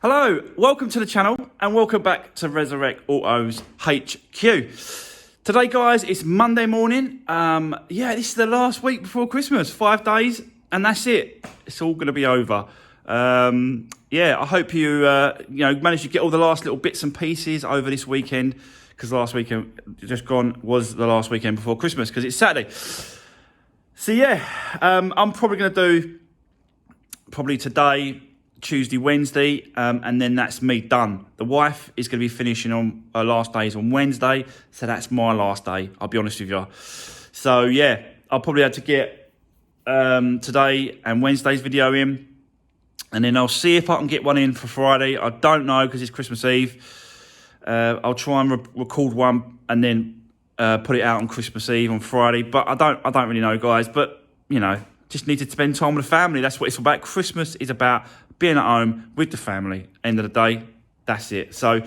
Hello, welcome to the channel and welcome back to Resurrect Autos HQ. Today guys, it's Monday morning. This is the last week before Christmas, 5 days and that's it. It's all going to be over. I hope you managed to get all the last little bits and pieces over this weekend, because last weekend just gone was the last weekend before Christmas because it's Saturday. So I'm probably going to do today, Tuesday, Wednesday, and then that's me done. The wife is going to be finishing on her last days on Wednesday, so that's my last day, I'll be honest with you. So yeah, I'll probably have to get today and Wednesday's video in, and then I'll see if I can get one in for Friday. I don't know because it's Christmas Eve. I'll try and record one and then put it out on Christmas Eve on Friday, but I don't really know, guys. But just need to spend time with the family. That's what it's about. Christmas is about being at home with the family. End of the day, that's it. So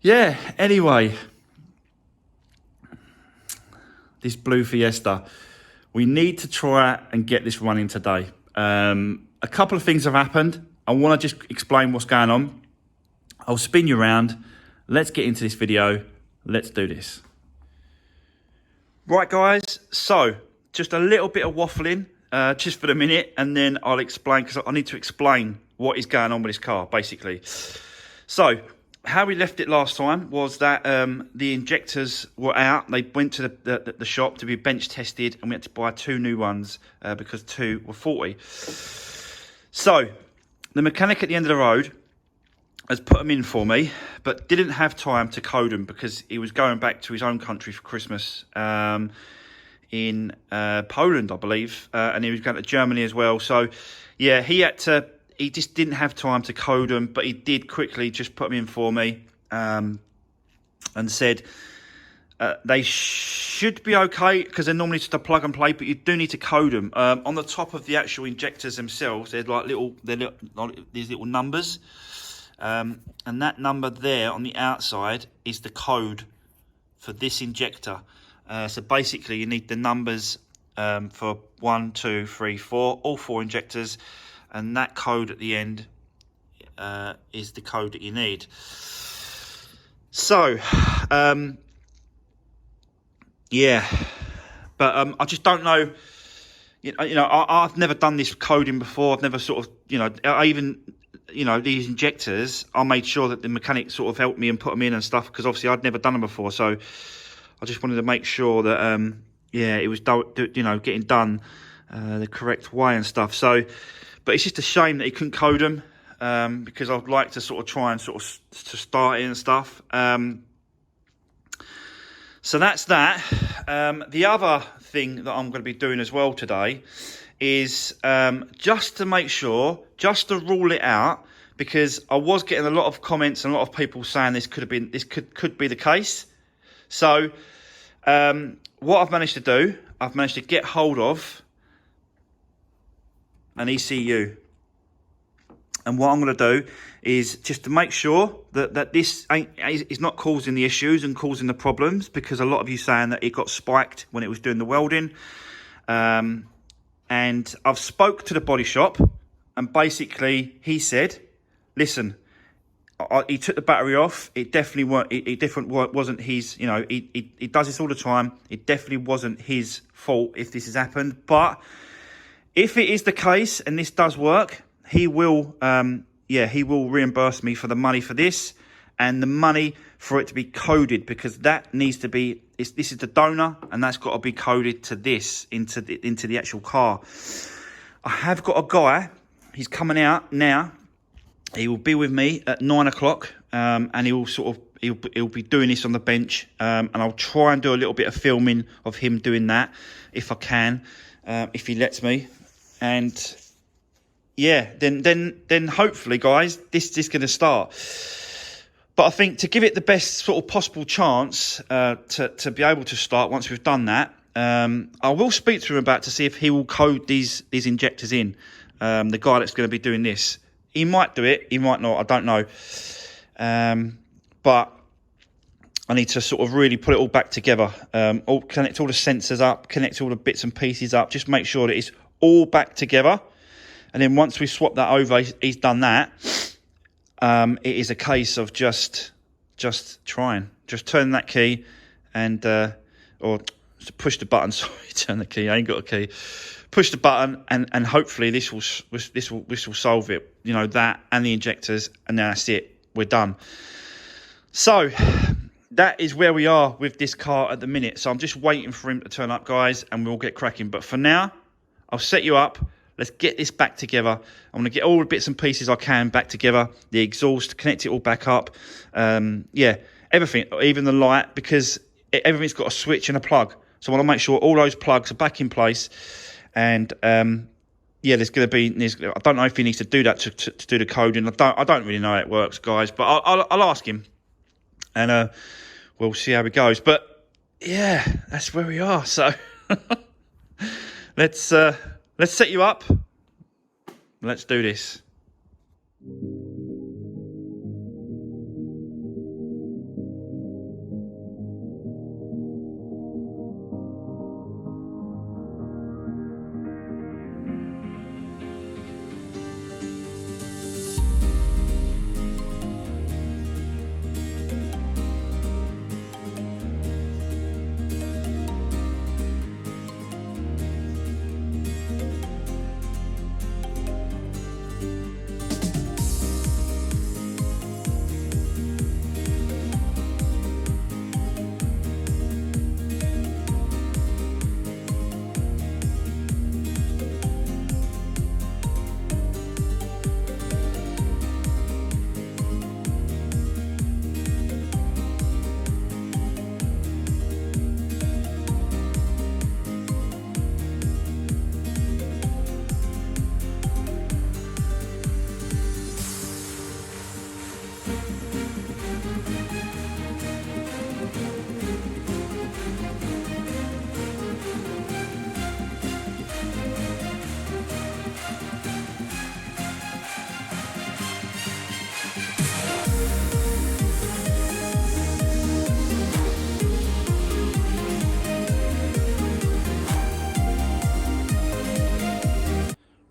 yeah, anyway, this blue Fiesta, we need to try and get this running today. A couple of things have happened. I want to just explain what's going on. I'll spin you around. Let's get into this video. Let's do this. Right guys, so just a little bit of waffling just for the minute, and then I'll explain, because I need to explain what is going on with this car basically. So how we left it last time was that the injectors were out. They went to the shop to be bench tested, and we had to buy 2 new ones because 2 were faulty. So the mechanic at the end of the road has put them in for me, but didn't have time to code them because he was going back to his own country for Christmas in Poland, I believe, and he was going to Germany as well. So yeah, he just didn't have time to code them, but he did quickly just put them in for me and said they should be okay because they're normally just a plug and play, but you do need to code them. On the top of the actual injectors themselves, they're like these little numbers. And that number there on the outside is the code for this injector. So basically you need the numbers for 1, 2, 3, 4, all 4 injectors, and that code at the end is the code that you need. So I just don't know. I've never done this coding before. I've never sort of, I even, these injectors, I made sure that the mechanic sort of helped me and put them in and stuff, because obviously I'd never done them before. So I just wanted to make sure that, it was, getting done the correct way and stuff. So, but it's just a shame that he couldn't code them, because I'd like to sort of try and sort of to start it and stuff. So that's that. The other thing that I'm going to be doing as well today is just to make sure, just to rule it out, because I was getting a lot of comments and a lot of people saying this could be the case. So what I've managed to do, I've managed to get hold of an ECU, and what I'm going to do is just to make sure that this is not causing the issues and causing the problems, because a lot of you saying that it got spiked when it was doing the welding. And I've spoke to the body shop, and basically he said, listen, he took the battery off. It definitely weren't. It wasn't his. He does this all the time. It definitely wasn't his fault if this has happened. But if it is the case and this does work, he will. He will reimburse me for the money for this and the money for it to be coded, because that needs to be. This is the donor, and that's got to be coded to this into the actual car. I have got a guy. He's coming out now. He will be with me at 9 o'clock, and he'll be doing this on the bench, and I'll try and do a little bit of filming of him doing that if I can, if he lets me. And yeah, then hopefully, guys, this is going to start. But I think to give it the best sort of possible chance to be able to start once we've done that, I will speak to him about to see if he will code these injectors in. The guy that's going to be doing this. He might do it, he might not, I don't know. But I need to sort of really put it all back together. Connect all the sensors up, connect all the bits and pieces up, just make sure that it's all back together. And then once we swap that over, he's done that, it is a case of just trying. Just turn that key and, or push the button, sorry, turn the key, I ain't got a key. Push the button and hopefully this will solve it. You know, that and the injectors, and that's it. We're done. So that is where we are with this car at the minute. So I'm just waiting for him to turn up, guys, and we'll get cracking. But for now, I'll set you up. Let's get this back together. I'm going to get all the bits and pieces I can back together. The exhaust, connect it all back up. Yeah, everything, even the light, because everything's got a switch and a plug. So I want to make sure all those plugs are back in place. And yeah, there's going to be. I don't know if he needs to do that to do the coding. I don't really know how it works, guys. But I'll ask him, and we'll see how it goes. But yeah, that's where we are. So let's set you up. Let's do this.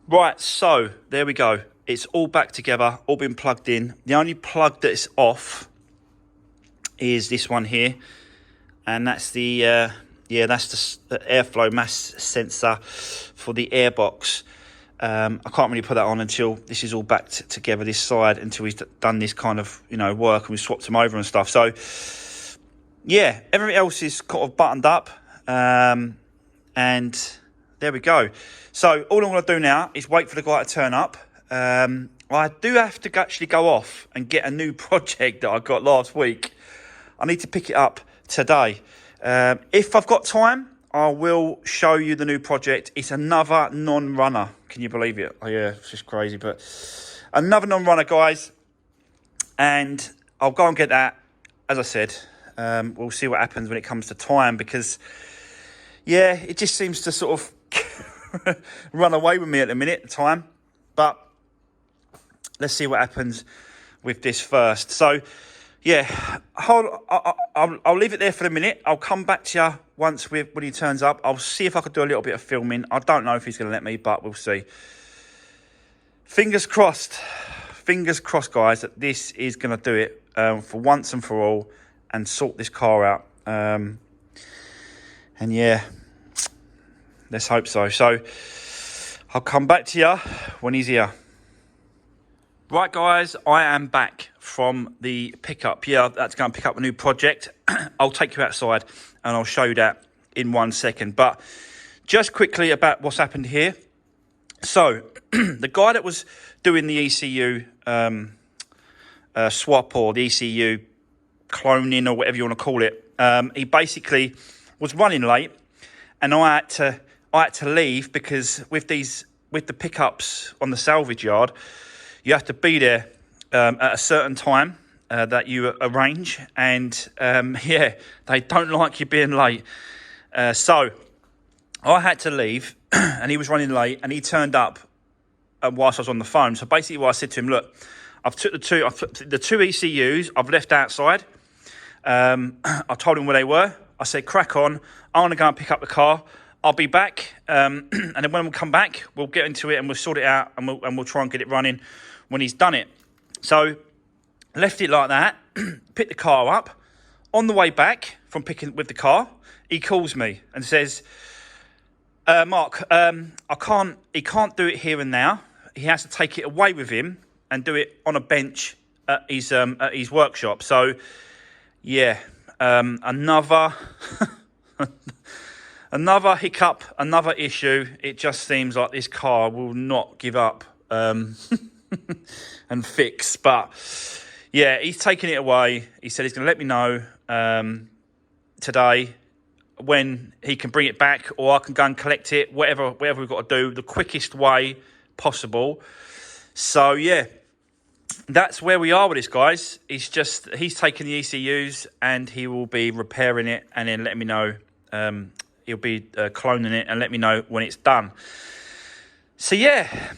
Right, so there we go. It's all back together, all been plugged in. The only plug that's off is this one here, and that's the that's the airflow mass sensor for the airbox. I can't really put that on until this is all back together, this side, until he's done this kind of, you know, work, and we've swapped them over and stuff. So yeah, everything else is kind of buttoned up, and there we go. So all I'm going to do now is wait for the guy to turn up. I do have to actually go off and get a new project that I got last week. I need to pick it up today. If I've got time, I will show you the new project. It's another non-runner. Can you believe it? Oh yeah, it's just crazy. But another non-runner, guys. And I'll go and get that. As I said, we'll see what happens when it comes to time, because yeah, it just seems to sort of run away with me at the minute, the time. But let's see what happens with this first. So yeah, I'll leave it there for a minute. I'll come back to you when he turns up. I'll see if I could do a little bit of filming. I don't know if he's going to let me, but we'll see. Fingers crossed, guys, that this is going to do it for once and for all, and sort this car out. And yeah, let's hope so. So I'll come back to you when he's here. Right, guys, I am back from the pickup. Yeah, that's going to pick up a new project. I'll take you outside and I'll show you that in 1 second. But just quickly about what's happened here. So the guy that was doing the ECU swap, or the ECU cloning, or whatever you want to call it, he basically was running late, and I had to leave, because with the pickups on the salvage yard, you have to be there at a certain time that you arrange, and yeah, they don't like you being late. So I had to leave, and he was running late, and he turned up whilst I was on the phone. So basically what I said to him, look, I've took the two ECUs I've left outside. I told him where they were. I said, crack on. I'm going to go and pick up the car. I'll be back. And then when we come back, we'll get into it and we'll sort it out, and we'll try and get it running when he's done it. So left it like that, picked the car up. On the way back from picking with the car, he calls me and says, Mark, he can't do it here and now. He has to take it away with him and do it on a bench at his workshop. So, yeah, another another hiccup, another issue. It just seems like this car will not give up and fix. But yeah, he's taking it away. He said he's going to let me know today when he can bring it back, or I can go and collect it. Whatever we've got to do, the quickest way possible. So yeah, that's where we are with this, guys. He's taking the ECUs and he will be repairing it and then letting me know. He'll be cloning it and let me know when it's done. So yeah,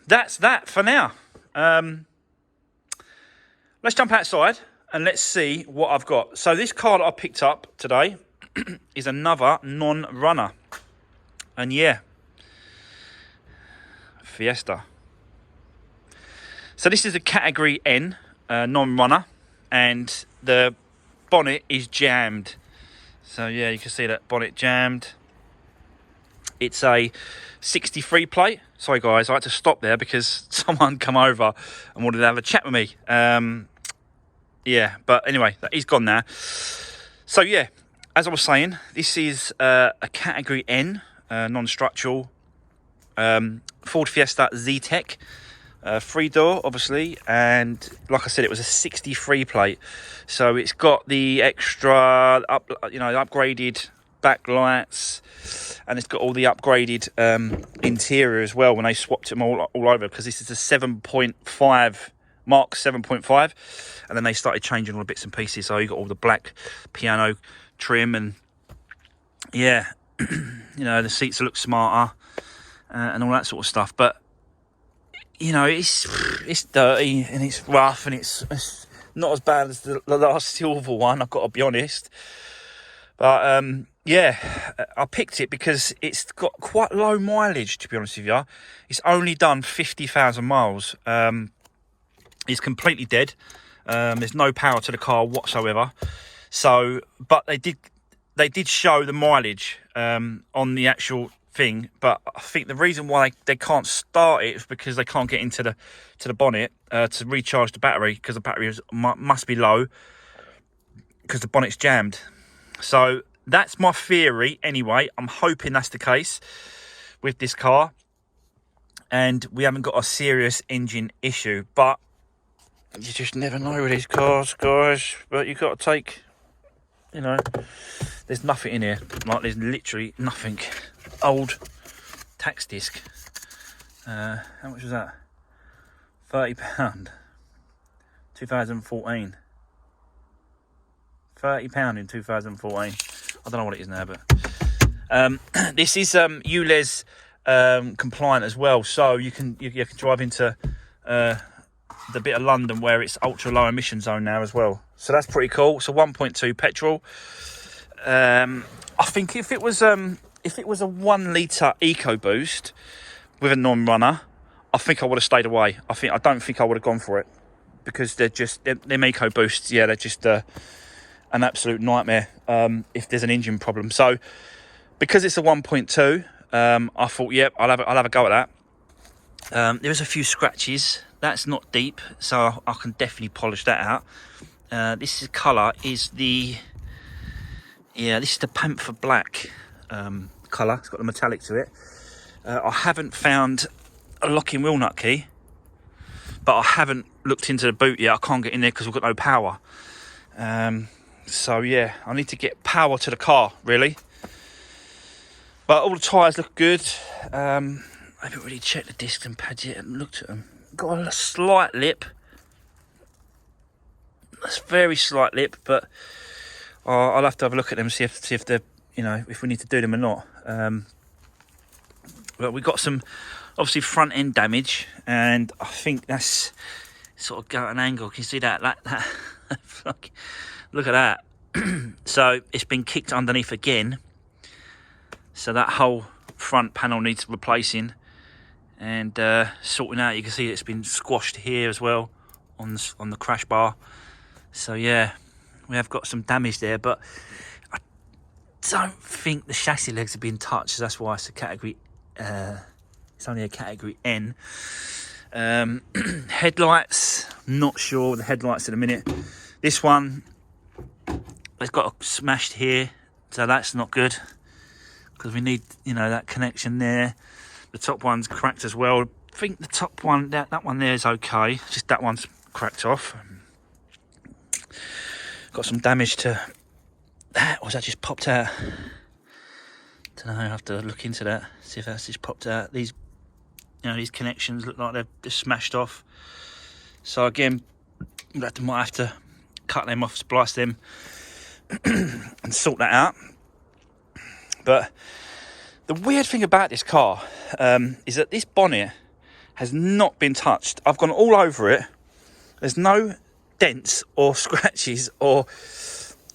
that's that for now. Let's jump outside and let's see what I've got. So this car that I picked up today is another non-runner. And yeah, Fiesta. So this is a category N non-runner, and the bonnet is jammed. So yeah, you can see that bonnet jammed. It's a 63 plate. Sorry guys, I had to stop there because someone come over and wanted to have a chat with me. Yeah, but anyway, he's gone now. So yeah, as I was saying, this is a category N non-structural Ford Fiesta Z-Tech. 3-door, obviously, and like I said, it was a 63 plate, so it's got the extra upgraded backlights, and it's got all the upgraded interior as well when they swapped them all over, because this is a 7.5 Mark 7.5, and then they started changing all the bits and pieces, so you got all the black piano trim, and yeah, the seats look smarter and all that sort of stuff. But it's dirty and it's rough and it's not as bad as the last silver one, I've got to be honest. But yeah, I picked it because it's got quite low mileage, to be honest with you. It's only done 50,000 miles. It's completely dead. There's no power to the car whatsoever. So, but they did show the mileage on the actual thing, but I think the reason why they can't start it is because they can't get into the bonnet to recharge the battery, because the battery must be low because the bonnet's jammed. So that's my theory anyway. I'm hoping that's the case with this car and we haven't got a serious engine issue, but you just never know with these cars, guys. But you've got to take, there's nothing in here, like there's literally nothing. Old tax disc. How much was that? £30. 2014. £30 in 2014. I don't know what it is now, but this is ULEZ compliant as well, so you can drive into the bit of London where it's ultra low emission zone now as well. So that's pretty cool. So 1.2 petrol. I think if it was a 1 litre EcoBoost with a non-runner, I think I would have stayed away. I don't think I would have gone for it, because them EcoBoosts, yeah, they're just an absolute nightmare if there's an engine problem. So because it's a 1.2, I thought, yep, I'll have a go at that. There is a few scratches. That's not deep, so I can definitely polish that out. This is colour is this is the Panther Black colour. It's got the metallic to it. I haven't found a locking wheel nut key, but I haven't looked into the boot yet. I can't get in there because we've got no power. So yeah, I need to get power to the car really. But all the tyres look good. I haven't really checked the discs and pads yet and looked at them. Got a slight lip. That's very slight lip, but I'll have to have a look at them, see if they're, if we need to do them or not. But we got some obviously front end damage, and I think that's sort of got an angle. Can you see that? That look at that. So it's been kicked underneath again. So that whole front panel needs replacing and sorting out. You can see it's been squashed here as well, on the crash bar. So yeah, we have got some damage there, but I don't think the chassis legs have been touched, so that's why it's a category. It's only a category N. Headlights, not sure the headlights in a minute. This one, it's got smashed here, so that's not good because we need, you know, that connection there. The top one's cracked as well. I think the top one, that one there is okay. Just that one's cracked off. Got some damage to that, or has that just popped out? Don't know. I have to look into that. See if that's just popped out. These, you know, these connections look like they're just smashed off. So again, might have to cut them off, splice them, and sort that out. But the weird thing about this car is that this bonnet has not been touched. I've gone all over it. There's no dents or scratches or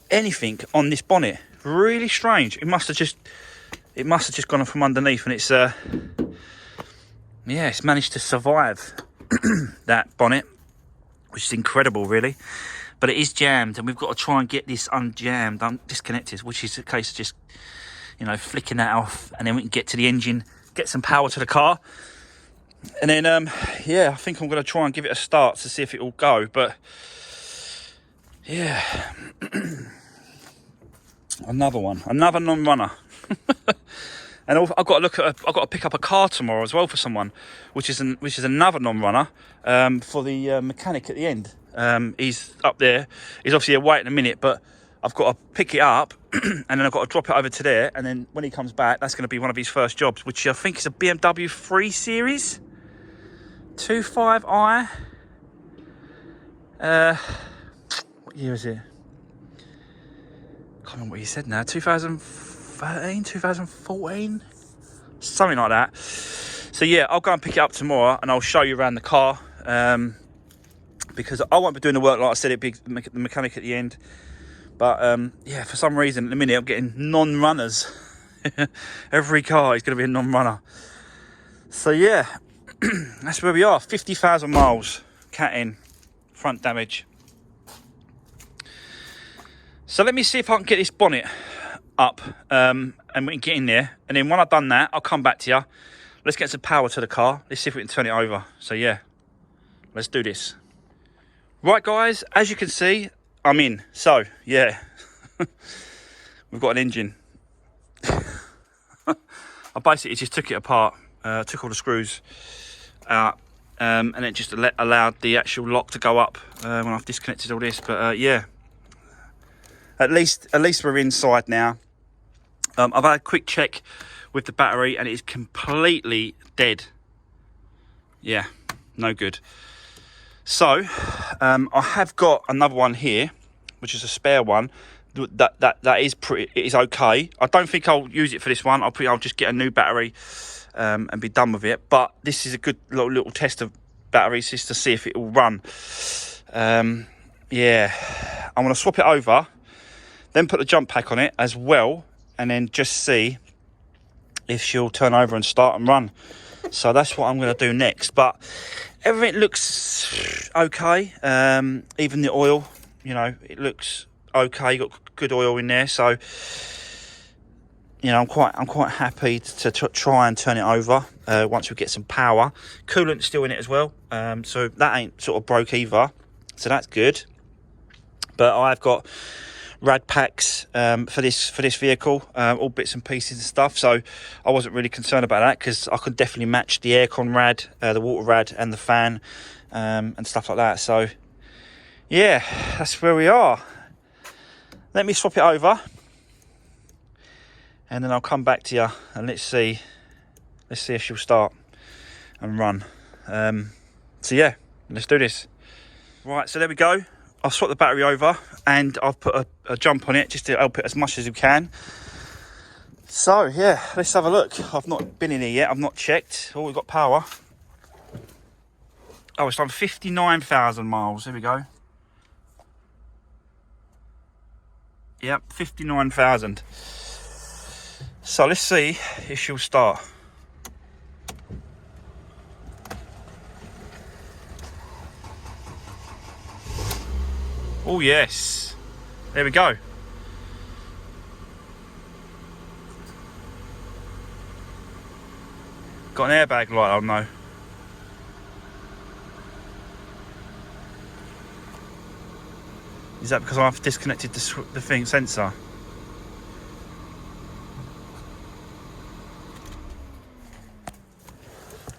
anything on this bonnet. Really strange. It must have just gone from underneath, and it's it's managed to survive that bonnet, which is incredible, really. But it is jammed, and we've got to try and get this unjammed, disconnected, which is a case of just, you know, flicking that off, and then we can get to the engine, get some power to the car. And then, I think I'm going to try and give it a start to see if it will go. But, yeah. Another non-runner. And I've got to pick up a car tomorrow as well for someone, which is another non-runner for the mechanic at the end. He's up there. He's obviously away in a minute, but I've got to pick it up and then I've got to drop it over to there. And then when he comes back, that's going to be one of his first jobs, which I think is a BMW 3 Series 25i. What year is it? I can't remember what he said now. 2013, 2014, something like that. So yeah, I'll go and pick it up tomorrow and I'll show you around the car. Because I won't be doing the work, like I said, it'd be the mechanic at the end. But for some reason at the minute I'm getting non-runners. Every car is going to be a non-runner. So yeah, that's where we are. 50,000 miles, cat in, front damage. So let me see if I can get this bonnet up and we can get in there. And then when I've done that, I'll come back to you. Let's get some power to the car. Let's see if we can turn it over. So yeah, let's do this. Right guys, as you can see, I'm in. So yeah, we've got an engine. I basically just took it apart, took all the screws out, and it just allowed the actual lock to go up when I've disconnected all this. But yeah, at least we're inside now. I've had a quick check with the battery and it is completely dead. Yeah, no good. So I have got another one here, which is a spare one. That is pretty. It is okay. I don't think I'll use it for this one. I'll just get a new battery and be done with it. But this is a good little test of batteries just to see if it will run. Yeah, I'm gonna swap it over, then put the jump pack on it as well, and then just see if she'll turn over and start and run. So that's what I'm going to do next. But everything looks okay. Even the oil, you know, it looks okay. Got good oil in there. So, you know, I'm quite happy to try and turn it over once we get some power. Coolant's still in it as well. So that ain't sort of broke either. So that's good. But I've got rad packs for this vehicle, all bits and pieces and stuff, so I wasn't really concerned about that because I could definitely match the aircon rad, the water rad and the fan and stuff like that. So yeah, that's where we are. Let me swap it over and then I'll come back to you and let's see if she'll start and run. So yeah, let's do this. Right, so there we go. I'll swap the battery over and I've put a jump on it just to help it as much as we can. So yeah, let's have a look. I've not been in here yet, I've not checked. Oh, we've got power. Oh, it's done 59,000 miles. Here we go. Yep, 59,000. So let's see if she'll start. Oh yes, there we go. Got an airbag light on though. Is that because I've disconnected the thing sensor?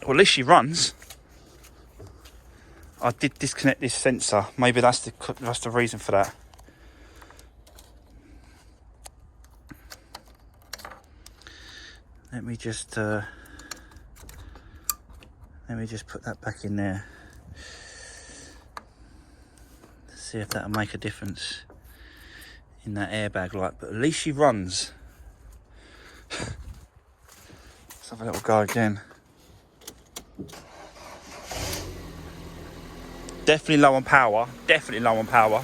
Well, at least she runs. I did disconnect this sensor. Maybe that's the reason for that. Let me just put that back in there. See if that'll make a difference in that airbag light, but at least she runs. Let's have a little go again. Definitely low on power, definitely low on power.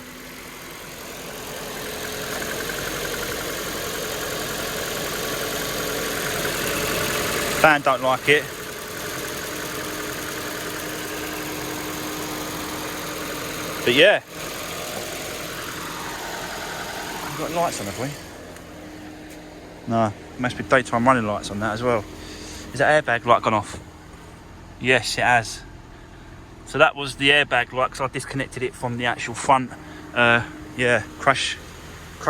Fan don't like it. But yeah. Got lights on, have we? No, must be daytime running lights on that as well. Is that airbag light gone off? Yes, it has. So that was the airbag light because I disconnected it from the actual front, crash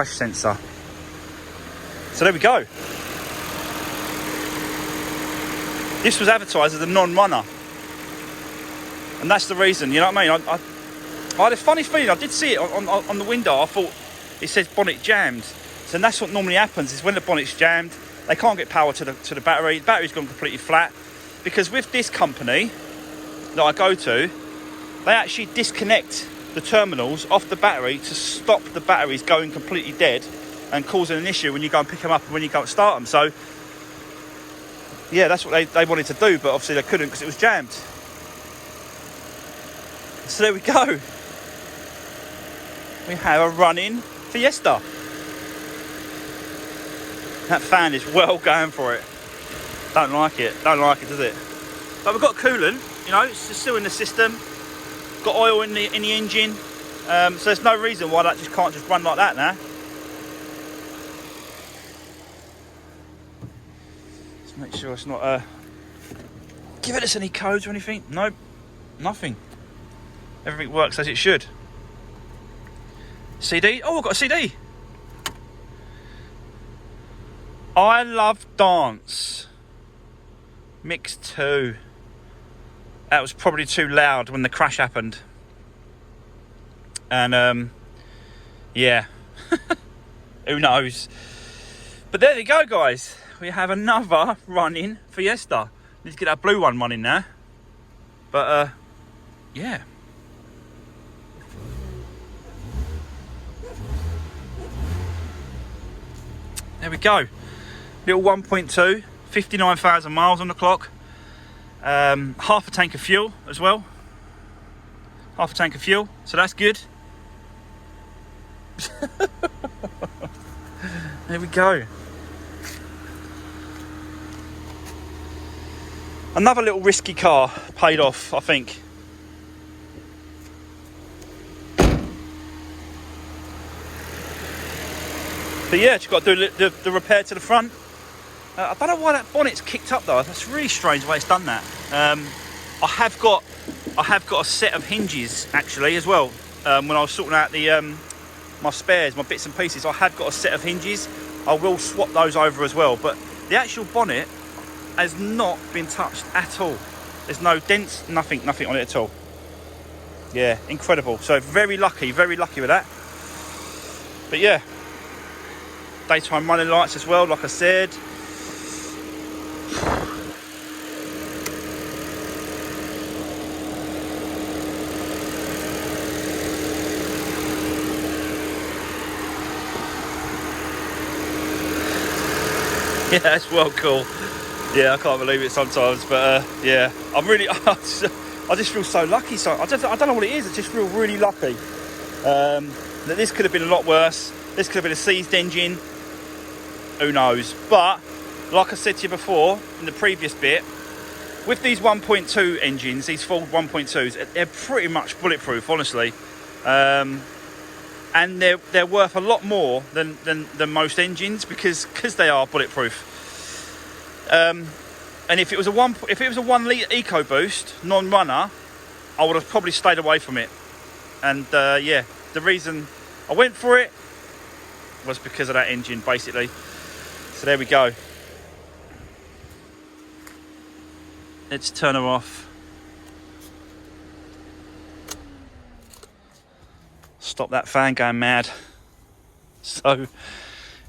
sensor. So there we go. This was advertised as a non-runner, and that's the reason. You know what I mean? I had a funny feeling. I did see it on the window. I thought. It says bonnet jammed, so that's what normally happens. Is when the bonnet's jammed, they can't get power to the battery. The battery's gone completely flat because with this company that I go to, they actually disconnect the terminals off the battery to stop the batteries going completely dead and causing an issue when you go and pick them up and when you go and start them. So yeah, that's what they wanted to do, but obviously they couldn't because it was jammed. So there we go. We have a running Fiesta. That fan is well going for it. Don't like it, does it? But we've got coolant, you know, it's still in the system. Got oil in the engine. So there's no reason why that just can't just run like that now. Let's make sure it's not giving us any codes or anything. Nope, nothing. Everything works as it should. CD? Oh, I've got a CD. I Love Dance. Mix 2. That was probably too loud when the crash happened. And, yeah. Who knows? But there you go, guys. We have another running Fiesta. Need to get that blue one running now. But, yeah. There we go. Little 1.2, 59,000 miles on the clock. Half a tank of fuel as well. Half a tank of fuel, so that's good. There we go. Another little risky car paid off, I think. But yeah, just got to do the repair to the front. I don't know why that bonnet's kicked up though. That's really strange the way it's done that. I have got a set of hinges actually as well. When I was sorting out the my spares, my bits and pieces, I have got a set of hinges. I will swap those over as well. But the actual bonnet has not been touched at all. There's no dents, nothing on it at all. Yeah, incredible. So very lucky with that. But yeah. Daytime running lights as well, like I said. Yeah, that's well cool. Yeah, I can't believe it sometimes, but yeah, I'm really, I just feel so lucky. So I don't know what it is. I just feel really lucky. That this could have been a lot worse. This could have been a seized engine. Who knows? But like I said to you before in the previous bit, with these 1.2 engines, these Ford 1.2s, they're pretty much bulletproof, honestly. and they're worth a lot more than most engines because they are bulletproof. And if it was a 1 litre EcoBoost non-runner, I would have probably stayed away from it. And yeah, the reason I went for it was because of that engine, basically. So there we go. Let's turn her off. Stop that fan going mad. So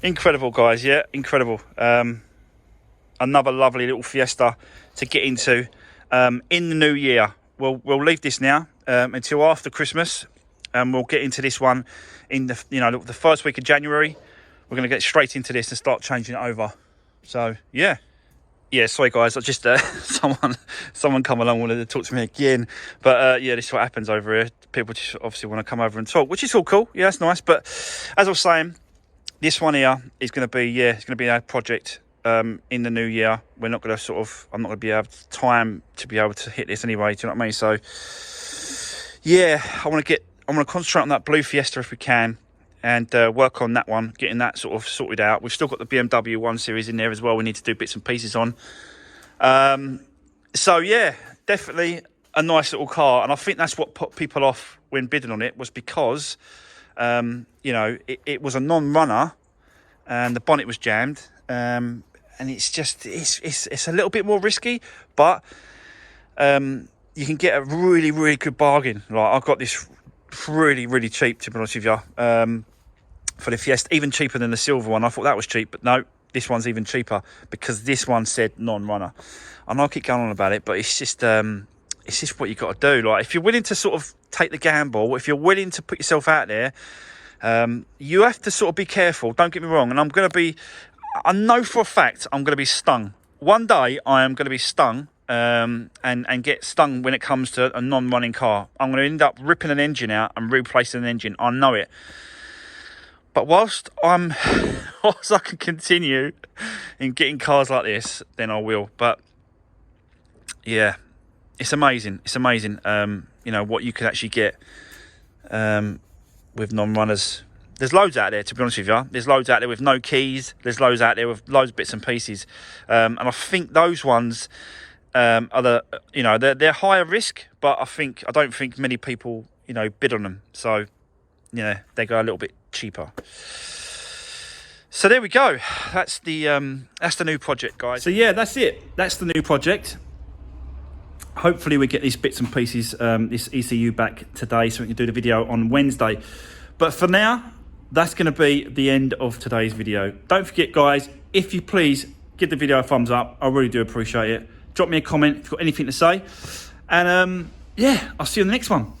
incredible, guys. Yeah, incredible. Another lovely little Fiesta to get into in the new year. We'll leave this now until after Christmas, and we'll get into this one in the the first week of January. We're going to get straight into this and start changing it over. So yeah. Sorry guys, I just someone come along wanted to talk to me again, but yeah, this is what happens over here. People just obviously want to come over and talk, which is all cool. Yeah, that's nice. But as I was saying, this one here is going to be it's going to be our project in the new year. We're not going to I'm not going to be able time to be able to hit this anyway. Do you know what I mean? So yeah, I want to concentrate on that blue Fiesta if we can. And work on that one, getting that sort of sorted out. We've still got the BMW 1 Series in there as well. We need to do bits and pieces on. So yeah, definitely a nice little car. And I think that's what put people off when bidding on it, was because, it was a non-runner and the bonnet was jammed. And it's just, it's a little bit more risky, but you can get a really, really good bargain. Like, I got this really, really cheap, to be honest with you, for the Fiesta, even cheaper than the silver one. I thought that was cheap, but no, this one's even cheaper because this one said non-runner. I know I keep going on about it, but it's just what you got to do. Like, if you're willing to sort of take the gamble, if you're willing to put yourself out there, you have to sort of be careful. Don't get me wrong, and I know for a fact I'm going to be stung. One day I am going to be stung. And get stung when it comes to a non-running car. I'm going to end up ripping an engine out and replacing an engine. I know it. But whilst I can continue in getting cars like this, then I will. But yeah, it's amazing. It's amazing. What you can actually get with non-runners. There's loads out there, to be honest with you. There's loads out there with no keys. There's loads out there with loads of bits and pieces. And I think those ones they're higher risk, but I don't think many people bid on them, so they go a little bit cheaper. So there we go. That's the new project, guys. So yeah, that's it. That's the new project. Hopefully we get these bits and pieces, this ECU back today, so we can do the video on Wednesday. But for now, that's going to be the end of today's video. Don't forget, guys, if you please give the video a thumbs up. I really do appreciate it. Drop me a comment if you've got anything to say. And yeah, I'll see you in the next one.